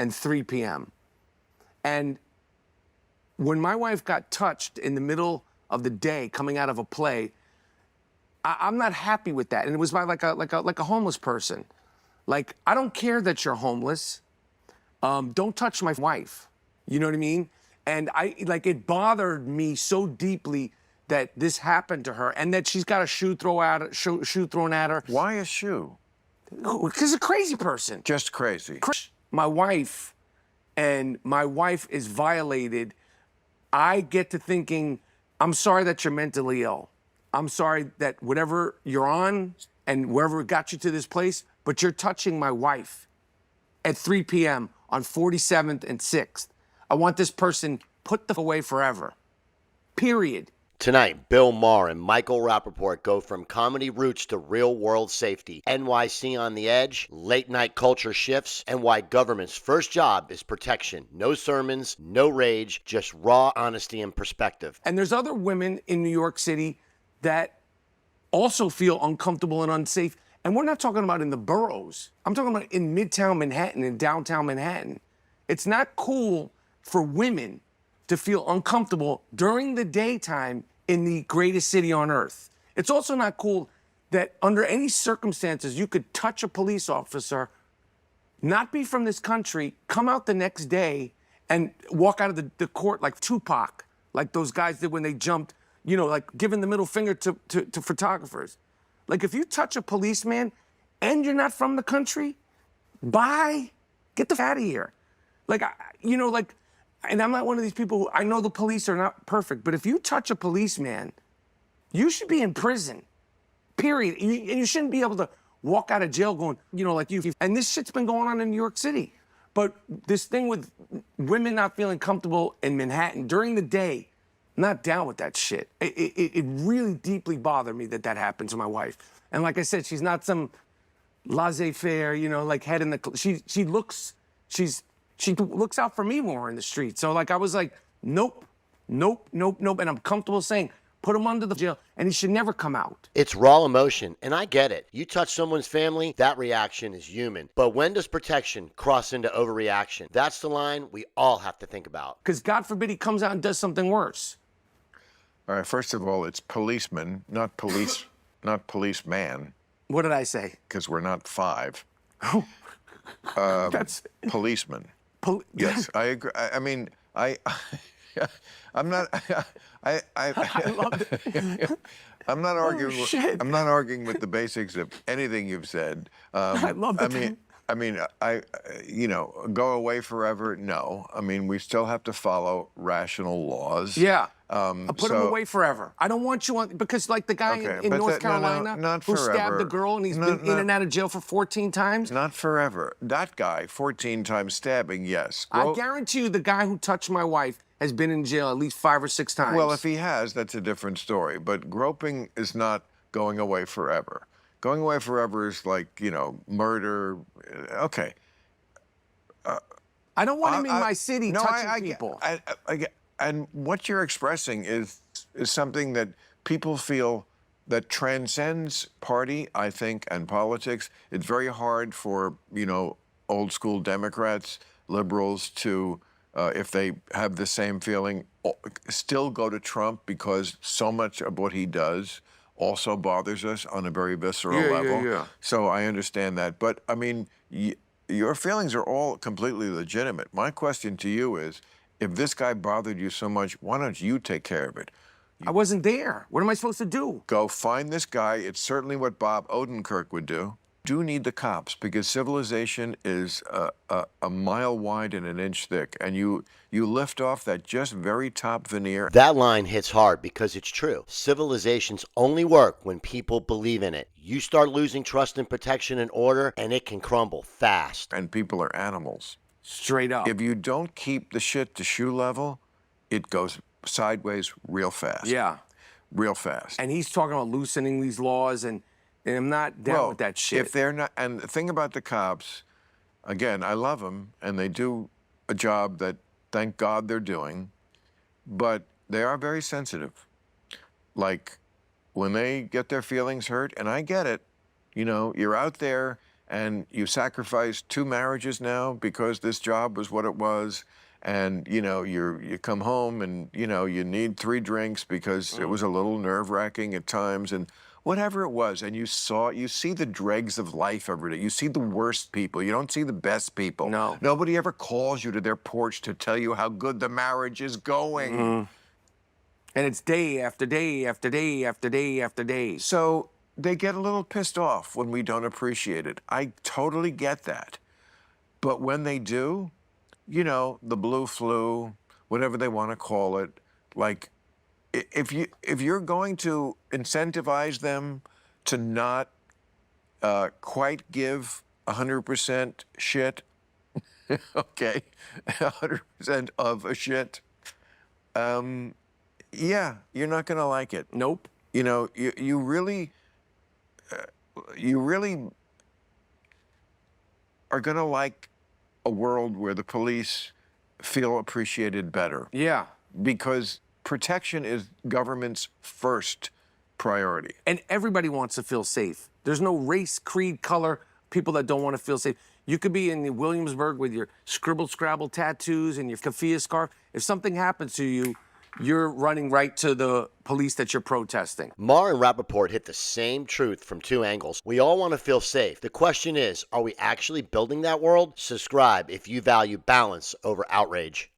and 3 p.m. And when my wife got touched in the middle of the day coming out of a play, I'm not happy with that. And it was by like a homeless person. Like, I don't care that you're homeless. Don't touch my wife. You know what I mean? And it bothered me so deeply that this happened to her and that she's got a shoe thrown at her. Why a shoe? Because a crazy person. Just crazy. My wife, and my wife is violated. I get to thinking, I'm sorry that you're mentally ill. I'm sorry that whatever you're on and wherever it got you to this place, but you're touching my wife at 3 p.m. on 47th and 6th. I want this person put the away forever. Period. Tonight, Bill Maher and Michael Rapaport go from comedy roots to real-world safety, NYC on the edge, late-night culture shifts, and why government's first job is protection. No sermons, no rage, just raw honesty and perspective. And there's other women in New York City that also feel uncomfortable and unsafe. And we're not talking about in the boroughs. I'm talking about in Midtown Manhattan and downtown Manhattan. It's not cool for women to feel uncomfortable during the daytime in the greatest city on earth. It's also not cool that under any circumstances you could touch a police officer, not be from this country, come out the next day and walk out of the court like Tupac, like those guys did when they jumped, you know, like giving the middle finger to photographers. Like, if you touch a policeman and you're not from the country, bye, get the f out of here. Like, and I'm not one of these people who, I know the police are not perfect, but if you touch a policeman, you should be in prison, period. And you shouldn't be able to walk out of jail going, you know, like you. And this shit's been going on in New York City. But this thing with women not feeling comfortable in Manhattan during the day, not down with that shit. It really deeply bothered me that happened to my wife. And like I said, she's not some laissez-faire, you know, like head in the. She looks out for me more in the street. So like I was like, nope. And I'm comfortable saying, put him under the jail, and he should never come out. It's raw emotion, and I get it. You touch someone's family, that reaction is human. But when does protection cross into overreaction? That's the line we all have to think about. Because God forbid he comes out and does something worse. All right, first of all, it's policeman, not police, not policeman. What did I say? Because we're not 5. That's policeman. Yes, I agree. I mean, I'm not. I loved it. I'm not arguing. Shit. I'm not arguing with the basics of anything you've said. I love it. You know, go away forever. No, I mean, we still have to follow rational laws. Yeah. Put him away forever. I don't want you on, because like the guy in North Carolina who stabbed the girl and he's been in and out of jail for 14 times. Not forever. That guy, 14 times stabbing, yes. I guarantee you the guy who touched my wife has been in jail at least 5 or 6 times. Well, if he has, that's a different story. But groping is not going away forever. Going away forever is like, you know, murder. Okay. I don't want him in my city touching people. And what you're expressing is something that people feel that transcends party, I think, and politics. It's very hard for, you know, old school Democrats, liberals to, if they have the same feeling, still go to Trump because so much of what he does also bothers us on a very visceral level. Yeah. So I understand that. But, I mean, your feelings are all completely legitimate. My question to you is, if this guy bothered you so much, why don't you take care of it? I wasn't there. What am I supposed to do? Go find this guy. It's certainly what Bob Odenkirk would do. Do need the cops, because civilization is a mile wide and an inch thick, and you lift off that just very top veneer. That line hits hard because it's true. Civilizations only work when people believe in it. You start losing trust in protection and order, and it can crumble fast. And people are animals. Straight up. If you don't keep the shit to shoe level, it goes sideways real fast. Yeah. Real fast. And he's talking about loosening these laws, and I'm not down with that shit. If they're not, and the thing about the cops, again, I love them, and they do a job that, thank God, they're doing, but they are very sensitive. Like, when they get their feelings hurt, and I get it, you know, you're out there, and you sacrificed 2 marriages now because this job was what it was, and you come home and you need 3 drinks because it was a little nerve-wracking at times, and whatever it was, and you see the dregs of life every day. You see the worst people. You don't see the best people. No. Nobody ever calls you to their porch to tell you how good the marriage is going. And it's day after day after day after day after day. So they get a little pissed off when we don't appreciate it. I totally get that. But when they do, the blue flu, whatever they want to call it, like, if you're going to incentivize them to not quite give 100% shit, okay, 100% of a shit, yeah, you're not going to like it. Nope. You really are going to like a world where the police feel appreciated better. Yeah. Because protection is government's first priority. And everybody wants to feel safe. There's no race, creed, color, people that don't want to feel safe. You could be in Williamsburg with your scribble scrabble tattoos and your keffiyeh scarf. If something happens to you, you're running right to the police that you're protesting. Maher and Rapaport hit the same truth from 2 angles. We all want to feel safe. The question is, are we actually building that world? Subscribe if you value balance over outrage.